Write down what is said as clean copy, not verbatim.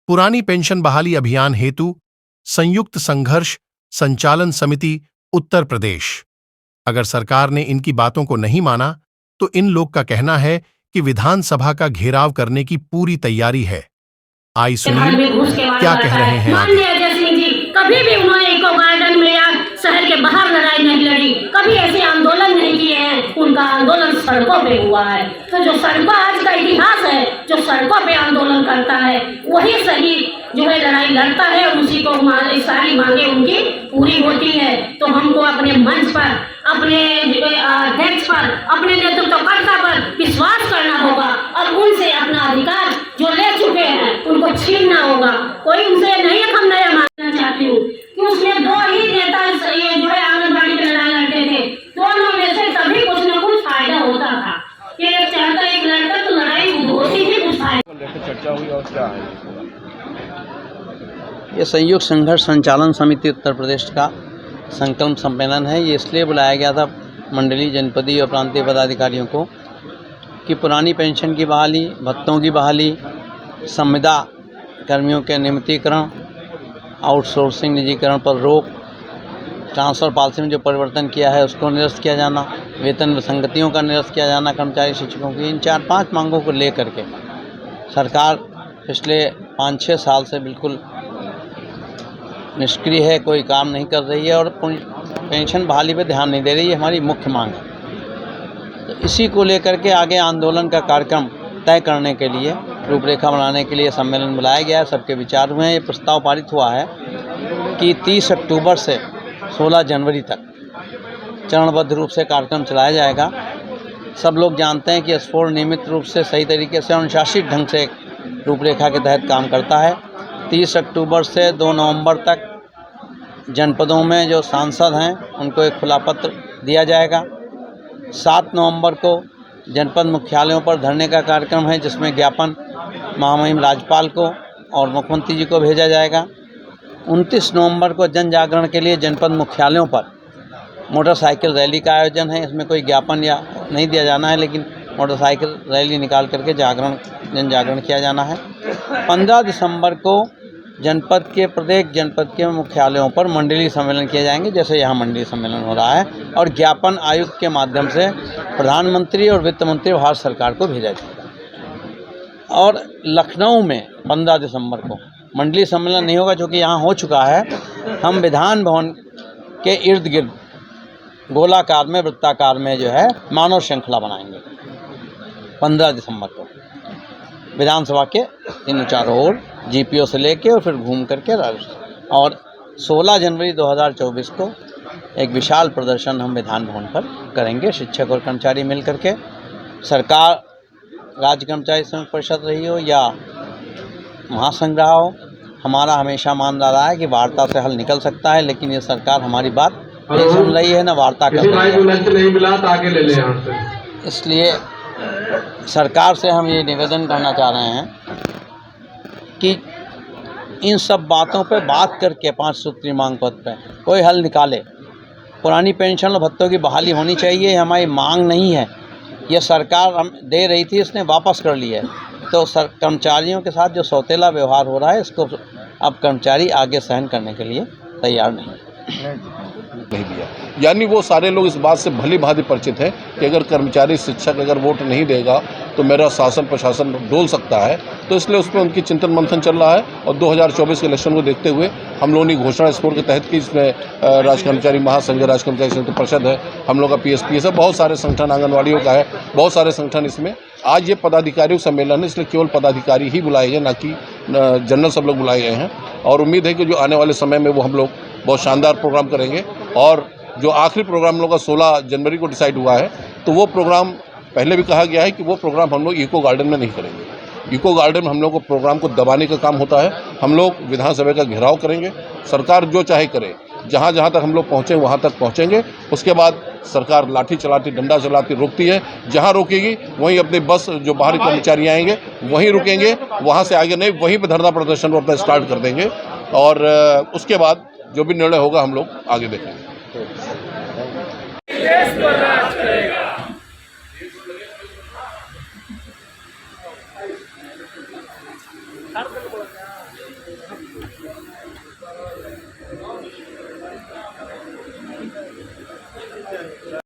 पुरानी पेंशन बहाली अभियान हेतु संयुक्त संघर्ष संचालन समिति उत्तर प्रदेश। अगर सरकार ने इनकी बातों को नहीं माना तो इन लोग का कहना है कि विधानसभा का घेराव करने की पूरी तैयारी है। आई सुनिए क्या कह रहे हैं आगे। अजय सिंह जी कभी भी उन्होंने इको गार्डन में या शहर के बाहर लड़ाई नहीं लड़ी, कभी ऐसे आंदोलन नहीं किए हैं। उनका आंदोलन सड़कों पे हुआ है। तो जो सड़कों आज का इतिहास है, जो सड़कों पे आंदोलन करता है वही सही जो है लड़ाई लड़ता है और उसी को हमारी सारी मांगे उनकी पूरी होती है। तो हमको अपने मंच पर, अपने अध्यक्ष पर, अपने नेतृत्वकर्ता पर विश्वास करना होगा और उनसे अपना अधिकार जो ले चुके हैं उनको छीनना होगा। कोई उनसे नहीं हम नया मांगना चाहती हूँ कि उसमें दो ही नेता ये जो है आंगनबाड़ी की लड़ाई लड़ते थे, दोनों में से तभी कुछ न कुछ फायदा होता था कि एक चाहता एक लड़का तो लड़ाई होती थी, कुछ फायदा। चर्चा हुई और क्या है ये संयुक्त संघर्ष संचालन समिति उत्तर प्रदेश का संकल्प सम्मेलन है। ये इसलिए बुलाया गया था मंडलीय, जनपदीय और प्रांतीय पदाधिकारियों को कि पुरानी पेंशन की बहाली, भत्तों की बहाली, संविदा कर्मियों के नियमितीकरण, आउटसोर्सिंग निजीकरण पर रोक, ट्रांसफ़र पॉलिसी में जो परिवर्तन किया है उसको निरस्त किया जाना, वेतन विसंगतियों का निरस्त किया जाना कर्मचारी शिक्षकों की, इन 4-5 मांगों को लेकर के सरकार पिछले 5-6 साल से बिल्कुल निष्क्रिय है, कोई काम नहीं कर रही है और पेंशन बहाली पे ध्यान नहीं दे रही है। हमारी मुख्य मांग है। तो इसी को लेकर के आगे आंदोलन का कार्यक्रम तय करने के लिए, रूपरेखा बनाने के लिए सम्मेलन बुलाया गया है। सबके विचार हुए हैं। ये प्रस्ताव पारित हुआ है कि 30 अक्टूबर से 16 जनवरी तक चरणबद्ध रूप से कार्यक्रम चलाया जाएगा। सब लोग जानते हैं कि स्फोट नियमित रूप से, सही तरीके से, अनुशासित ढंग से रूपरेखा के तहत काम करता है। 30 अक्टूबर से 2 नवंबर तक जनपदों में जो सांसद हैं उनको एक खुला पत्र दिया जाएगा। 7 नवंबर को जनपद मुख्यालयों पर धरने का कार्यक्रम है, जिसमें ज्ञापन महामहिम राज्यपाल को और मुख्यमंत्री जी को भेजा जाएगा। 29 नवंबर को जन जागरण के लिए जनपद मुख्यालयों पर मोटरसाइकिल रैली का आयोजन है। इसमें कोई ज्ञापन या नहीं दिया जाना है, लेकिन मोटरसाइकिल रैली निकाल करके जन जागरण किया जाना है। 15 दिसंबर को जनपद के प्रत्येक जनपद के मुख्यालयों पर मंडलीय सम्मेलन किए जाएंगे, जैसे यहाँ मंडलीय सम्मेलन हो रहा है, और ज्ञापन आयुक्त के माध्यम से प्रधानमंत्री और वित्त मंत्री भारत सरकार को भेजा जाएगा। और लखनऊ में 15 दिसंबर को मंडलीय सम्मेलन नहीं होगा, जो कि यहाँ हो चुका है। हम विधान भवन के इर्द गिर्द गोलाकार में, वृत्ताकार में जो है मानव श्रृंखला बनाएंगे 15 दिसंबर को विधानसभा के इन चारों ओर, जीपीओ से लेके और फिर घूम करके राजस्थान। और 16 जनवरी 2024 को एक विशाल प्रदर्शन हम विधान भवन पर करेंगे, शिक्षक और कर्मचारी मिल करके। सरकार राज्य कर्मचारी संघ परिषद रही हो या महासंघ रहा हो, हमारा हमेशा मानना रहा है कि वार्ता से हल निकल सकता है, लेकिन ये सरकार हमारी बात नहीं सुन रही है, न वार्ता कर रही है। इसलिए सरकार से हम ये निवेदन करना चाह रहे हैं कि इन सब बातों पे बात करके 5 सूत्री मांग पत्र पे कोई हल निकाले। पुरानी पेंशन और भत्तों की बहाली होनी चाहिए, हमारी मांग नहीं है। ये सरकार हम दे रही थी, इसने वापस कर ली है। तो कर्मचारियों के साथ जो सौतेला व्यवहार हो रहा है, इसको अब कर्मचारी आगे सहन करने के लिए तैयार नहीं दिया। यानी वो सारे लोग इस बात से भली भांति परिचित हैं कि अगर कर्मचारी, शिक्षक अगर वोट नहीं देगा तो मेरा शासन प्रशासन डोल सकता है। तो इसलिए उस पर उनकी चिंतन मंथन चल रहा है। और 2024 के इलेक्शन को देखते हुए हम लोगों ने घोषणा स्कोर के तहत की, इसमें राज्य कर्मचारी महासंघ, राज्य कर्मचारी संयुक्त परिषद है, हम लोग का PSPS है, बहुत सारे संगठन, आंगनवाड़ियों का है, बहुत सारे संगठन इसमें। आज ये पदाधिकारियों सम्मेलन है, इसलिए केवल पदाधिकारी ही बुलाए गए, ना कि जनरल सब लोग बुलाए गए हैं। और उम्मीद है कि जो आने वाले समय में वो हम लोग बहुत शानदार प्रोग्राम करेंगे। और जो आखिरी प्रोग्राम हम लोग का 16 जनवरी को डिसाइड हुआ है, तो वो प्रोग्राम पहले भी कहा गया है कि वो प्रोग्राम हम लोग इको गार्डन में नहीं करेंगे। इको गार्डन में हम लोग को प्रोग्राम को दबाने का काम होता है। हम लोग विधानसभा का घेराव करेंगे, सरकार जो चाहे करे, जहाँ जहाँ तक हम लोग पहुँचें वहाँ तक पहुँचेंगे। उसके बाद सरकार लाठी चलाती, डंडा चलाती रोकती है, जहाँ रोकेगी वहीं अपने बस जो बाहरी कर्मचारी आएंगे वहीं रुकेंगे, वहाँ से आगे नहीं, वहीं पर धरना प्रदर्शन वो अपना स्टार्ट कर देंगे। और उसके बाद जो भी निर्णय होगा हम लोग आगे देखेंगे। देश पर राज करेगा। है।